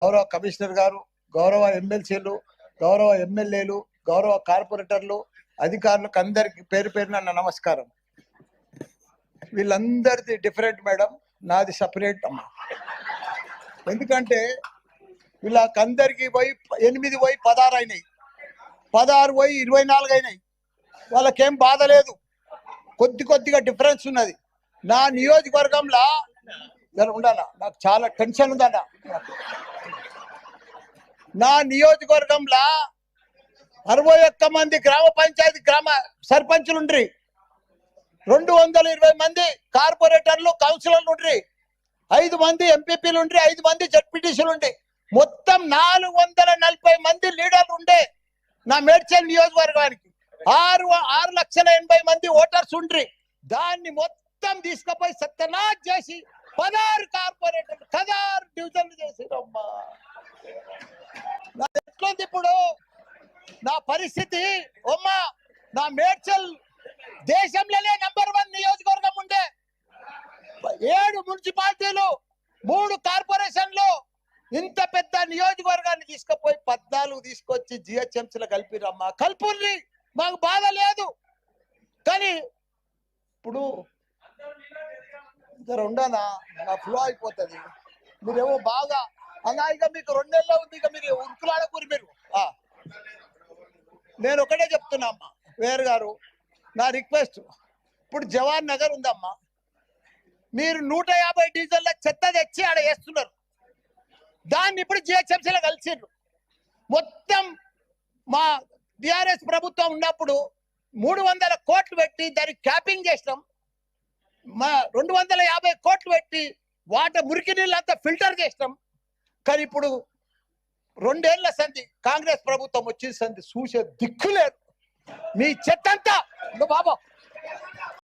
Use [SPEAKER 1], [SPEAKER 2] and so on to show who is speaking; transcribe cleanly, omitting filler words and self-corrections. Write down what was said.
[SPEAKER 1] గౌరవ కమిషనర్ గారు, గౌరవ ఎమ్మెల్సీలు, గౌరవ ఎమ్మెల్యేలు, గౌరవ కార్పొరేటర్లు, అధికారులకు అందరికి పేరు పేరున నా నమస్కారం. వీళ్ళందరిది డిఫరెంట్ మేడం, నాది సపరేట్ అమ్మా. ఎందుకంటే వీళ్ళకందరికి పోయి 8 పోయి 16 అయినాయి, 16 పోయి 24 అయినాయి. వాళ్ళకేం బాధ లేదు, కొద్దిగా డిఫరెన్స్ ఉన్నది. నా నియోజకవర్గంలో ఉండాలా, నాకు చాలా టెన్షన్ ఉందన్న. నా నియోజకవర్గంలో 61 మంది గ్రామ పంచాయతీ సర్పంచులు ఉండ్రి, 220 మంది కార్పొరేటర్లు కౌన్సిలర్లు ఉండ్రి, 5 మంది ఎంపీపీలు ఉండ్రి, 5 మంది జడ్పీటీసీలు ఉండి, మొత్తం 440 మంది లీడర్లు ఉండే నా మేడ్చల్ నియోజకవర్గానికి. 6,80,000 మంది ఓటర్స్ ఉండ్రి. దాన్ని మొత్తం తీసుకుపోయి సత్యనాథ్ చేసి 16 కార్పొరేటర్లు 16 డివిజన్లు చేసిరమ్మా. ఎట్లుంది ఇప్పుడు నా పరిస్థితి? అమ్మా, నా మేడ్చల్ దేశంలోనే నంబర్ 1 నియోజకవర్గం ఉండే. 7 మున్సిపాలిటీలు, 3 కార్పొరేషన్లు, ఇంత పెద్ద నియోజకవర్గాన్ని తీసుకుపోయి 14 తీసుకొచ్చి జిహెచ్ఎంసీలో కలిపిరమ్మా. కల్పుల్ని, మాకు బాధ లేదు. కానీ ఇప్పుడు ఉండనా, నా ఫ్లో అయిపోతుంది. మీరేమో బాగా అన్నా, ఇక మీకు 2 నెలల్లో ఉంది, ఇక మీరు ఉరుకులాడకూరి. మీరు నేను ఒకటే చెప్తున్నా అమ్మా, వేరు గారు, నా రిక్వెస్ట్, ఇప్పుడు జవాన్ నగర్ ఉందమ్మా, మీరు 150 డీజిల్ల చెత్త తెచ్చి ఆడ వేస్తున్నారు. దాన్ని ఇప్పుడు జిహెచ్ఎంసీలో కలిసిర్రు. మొత్తం మా టిఆర్ఎస్ ప్రభుత్వం ఉన్నప్పుడు 300 కోట్లు పెట్టి దానికి క్యాపింగ్ చేసినాం. మా 250 కోట్లు పెట్టి మురికి నీళ్ళంతా ఫిల్టర్ చేసినాం. కానీ ఇప్పుడు 2 ఏళ్ల సంధి కాంగ్రెస్ ప్రభుత్వం వచ్చిన సంధి చూసే దిక్కులేదు. మీ చెత్తంతా బాబా